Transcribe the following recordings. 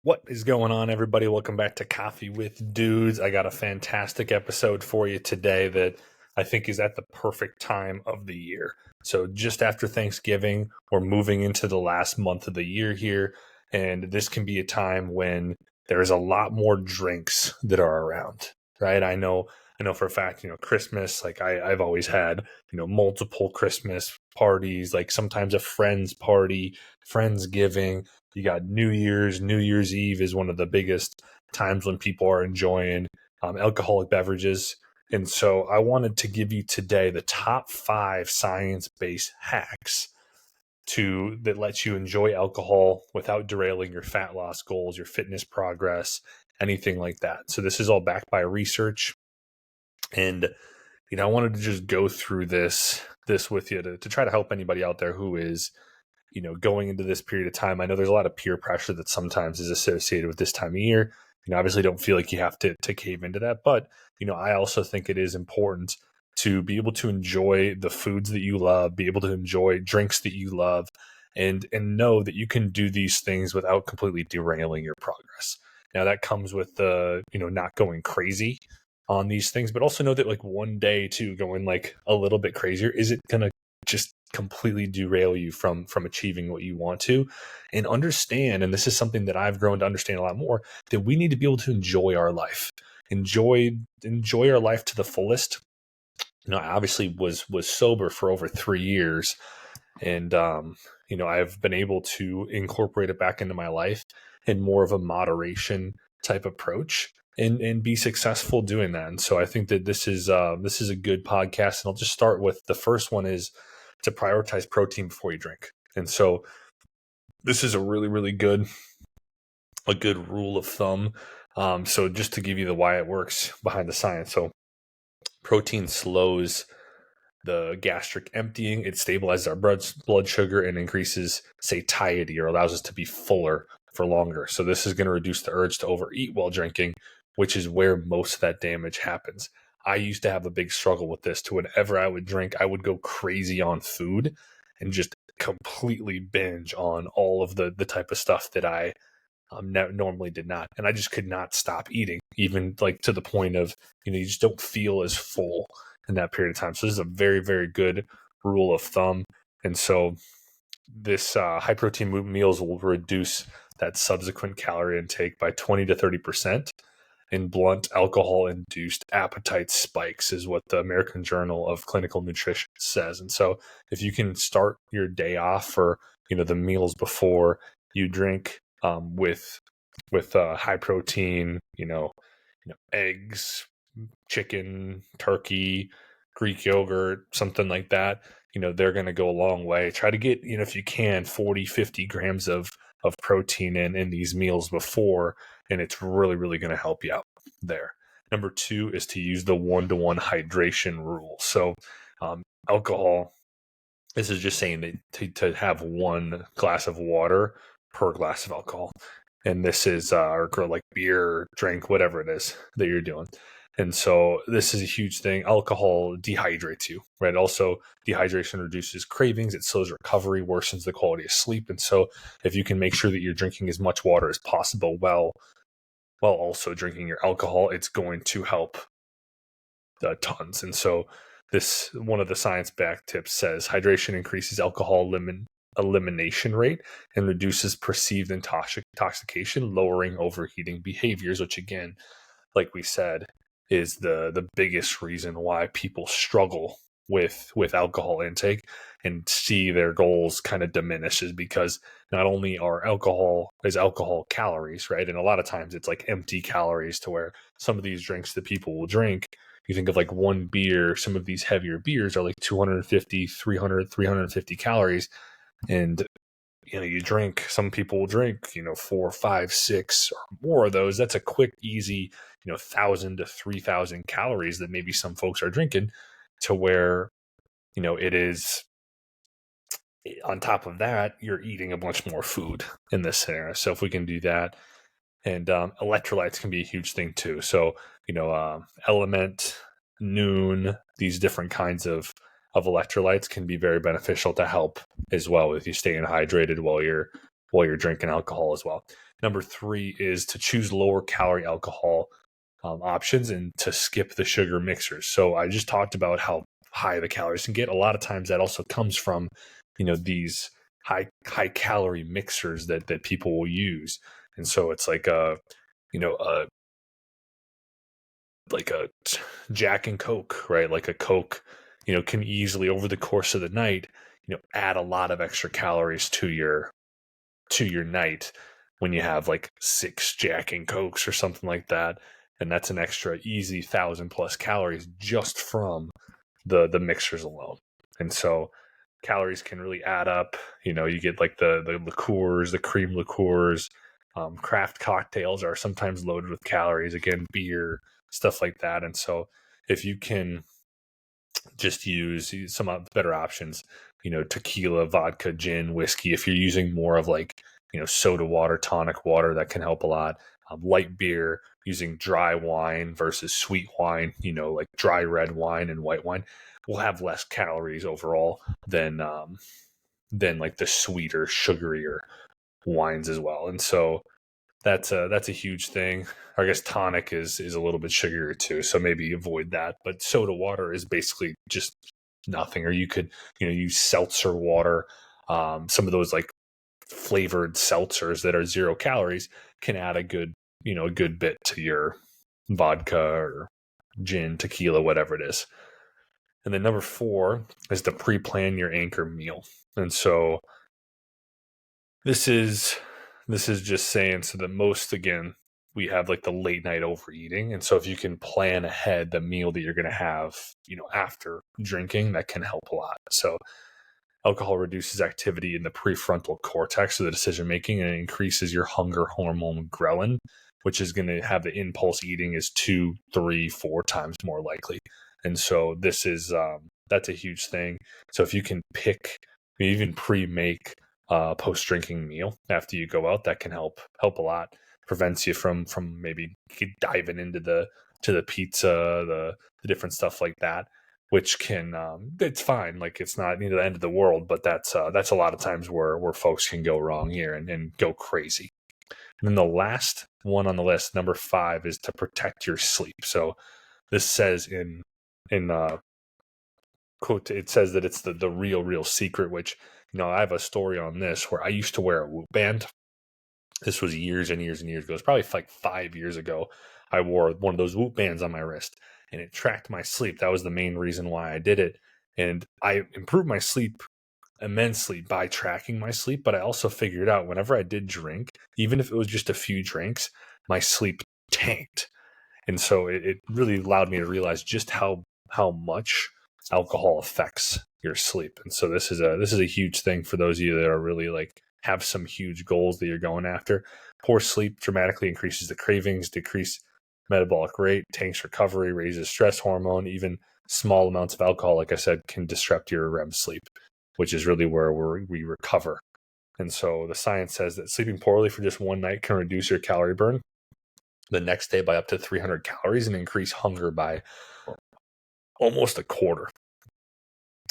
What is going on, everybody? Welcome back to Coffee with Dudes. I got a fantastic episode for you today that I think is at the perfect time of the year. So just after Thanksgiving, we're moving into the last month of the year here, and this can be a time when there's a lot more drinks that are around, right? I know for a fact, Christmas, like I've always had, multiple Christmas parties, like sometimes a friend's party, Friendsgiving. You got New Year's. New Year's Eve is one of the biggest times when people are enjoying alcoholic beverages. And so I wanted to give you today the top 5 science-based hacks that lets you enjoy alcohol without derailing your fat loss goals, your fitness progress, anything like that. So this is all backed by research. And I wanted to just go through this with you to try to help anybody out there who is going into this period of time. I know there's a lot of peer pressure that sometimes is associated with this time of year. Obviously don't feel like you have to cave into that, but I also think it is important to be able to enjoy the foods that you love, be able to enjoy drinks that you love, and know that you can do these things without completely derailing your progress. Now that comes with the, not going crazy on these things, but also know that like one day too, going like a little bit crazier isn't going to just completely derail you from achieving what you want to. And understand, and this is something that I've grown to understand a lot more, that we need to be able to enjoy our life, enjoy our life to the fullest. I obviously was sober for over 3 years, and I've been able to incorporate it back into my life in more of a moderation type approach and be successful doing that. And so I think that this is a good podcast. And I'll just start with the first one is to prioritize protein before you drink. And so this is a really, really good rule of thumb. So just to give you the why it works behind the science. So protein slows the gastric emptying. It stabilizes our blood sugar and increases satiety, or allows us to be fuller for longer. So this is going to reduce the urge to overeat while drinking, which is where most of that damage happens. I used to have a big struggle with this. To whenever I would drink, I would go crazy on food and just completely binge on all of the type of stuff that I normally did not. And I just could not stop eating, even like to the point of, you just don't feel as full in that period of time. So this is a very, very good rule of thumb. And so this high protein meals will reduce that subsequent calorie intake by 20 to 30%. And blunt alcohol-induced appetite spikes is what the American Journal of Clinical Nutrition says. And so if you can start your day off for, the meals before you drink with high protein, eggs, chicken, turkey, Greek yogurt, something like that, they're going to go a long way. Try to get, if you can, 40, 50 grams of protein in these meals before, and it's really, really going to help you out there. Number 2 is to use the 1-to-1 hydration rule. So alcohol, this is just saying that to have 1 glass of water per glass of alcohol. And this is, or like beer, drink, whatever it is that you're doing. And so this is a huge thing. Alcohol dehydrates you, right? Also, dehydration reduces cravings. It slows recovery, worsens the quality of sleep. And so if you can make sure that you're drinking as much water as possible while also drinking your alcohol, it's going to help tons. And so this, one of the science-backed tips says hydration increases alcohol elimination rate and reduces perceived intoxication, lowering overheating behaviors, which again, like we said, is the biggest reason why people struggle with alcohol intake and see their goals kind of diminish, is because not only are alcohol calories, right? And a lot of times it's like empty calories, to where some of these drinks that people will drink, you think of like one beer, some of these heavier beers are like 250, 300, 350 calories. And some people will drink, 4, 5, 6 or more of those. That's a quick, easy, 1,000 to 3,000 calories that maybe some folks are drinking, to where, it is, on top of that, you're eating a bunch more food in this scenario. So if we can do that, and electrolytes can be a huge thing too. So, Element, Noon, these different kinds of electrolytes can be very beneficial to help as well with you staying hydrated while you're drinking alcohol as well. Number 3 is to choose lower calorie alcohol options and to skip the sugar mixers. So I just talked about how high the calories can get. A lot of times that also comes from, these high calorie mixers that people will use. And so it's like you know, a like a Jack and Coke, right? Like a Coke, can easily over the course of the night, add a lot of extra calories to your night when you have like 6 Jack and Cokes or something like that. And that's an extra easy 1,000+ calories just from the mixers alone. And so calories can really add up. You get like the liqueurs, the cream liqueurs, craft cocktails are sometimes loaded with calories. Again, beer, stuff like that. And so if you can just use some better options, tequila, vodka, gin, whiskey. If you're using more of like, soda water, tonic water, that can help a lot. Light beer, using dry wine versus sweet wine, like dry red wine and white wine will have less calories overall than like the sweeter, sugarier wines as well. And so that's a huge thing. I guess tonic is a little bit sugarier too, so maybe avoid that. But soda water is basically just nothing. Or you could use seltzer water. Some of those like flavored seltzers that are 0 calories can add a good bit to your vodka or gin, tequila, whatever it is. And then number 4 is to pre-plan your anchor meal. And so this is just saying so that most, again, we have like the late night overeating. And so if you can plan ahead the meal that you're going to have, after drinking, that can help a lot. So alcohol reduces activity in the prefrontal cortex of the decision making, and it increases your hunger hormone ghrelin, which is going to have the impulse eating is 2, 3, 4 times more likely. And so this is that's a huge thing. So if you can pick, even pre-make post drinking meal after you go out, that can help a lot. Prevents you from maybe diving into the pizza, the different stuff like that, which can it's fine, like it's not the end of the world, but that's a lot of times where folks can go wrong here and go crazy. And then the last one on the list, number 5, is to protect your sleep. So this says in quote, it says that it's the real secret, which I have a story on this where I used to wear a Whoop band. This was years and years and years ago. It's probably like 5 years ago. I wore one of those Whoop bands on my wrist, and it tracked my sleep. That was the main reason why I did it. And I improved my sleep immensely by tracking my sleep. But I also figured out whenever I did drink, even if it was just a few drinks, my sleep tanked. And so it really allowed me to realize just how much alcohol affects your sleep. And so this is a huge thing for those of you that are really like have some huge goals that you're going after. Poor sleep dramatically increases the cravings, decrease metabolic rate, tanks recovery, raises stress hormone. Even small amounts of alcohol, like I said, can disrupt your REM sleep, which is really where we recover. And so the science says that sleeping poorly for just one night can reduce your calorie burn the next day by up to 300 calories and increase hunger by almost a quarter.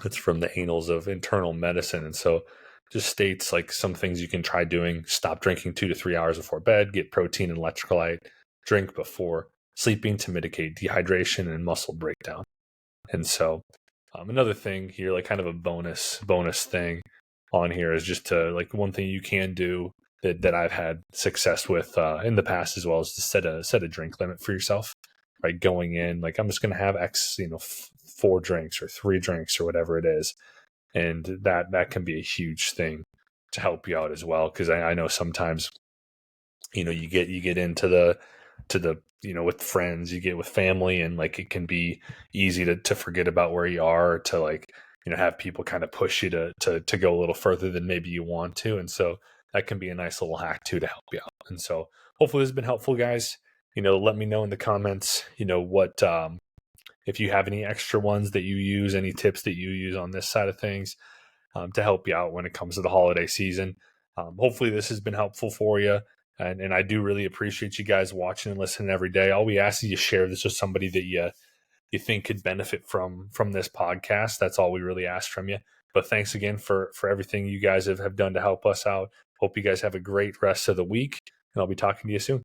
That's from the Annals of Internal Medicine. And so just states like some things you can try doing: stop drinking 2 to 3 hours before bed, get protein and electrolyte, drink before sleeping to mitigate dehydration and muscle breakdown. And so another thing here, like kind of a bonus thing on here, is just to like one thing you can do that I've had success with in the past as well, is to set a drink limit for yourself. Right, going in like I'm just going to have X, 4 drinks or 3 drinks or whatever it is, and that can be a huge thing to help you out as well. Because I know sometimes you get into the with friends, you get with family, and like it can be easy to forget about where you are, to like have people kind of push you to go a little further than maybe you want to. And so that can be a nice little hack too to help you out. And so hopefully this has been helpful, guys. Let me know in the comments what if you have any extra ones that you use, any tips that you use on this side of things to help you out when it comes to the holiday season. Hopefully this has been helpful for you. And I do really appreciate you guys watching and listening every day. All we ask is you share this with somebody that you think could benefit from this podcast. That's all we really ask from you. But thanks again for everything you guys have done to help us out. Hope you guys have a great rest of the week. and I'll be talking to you soon.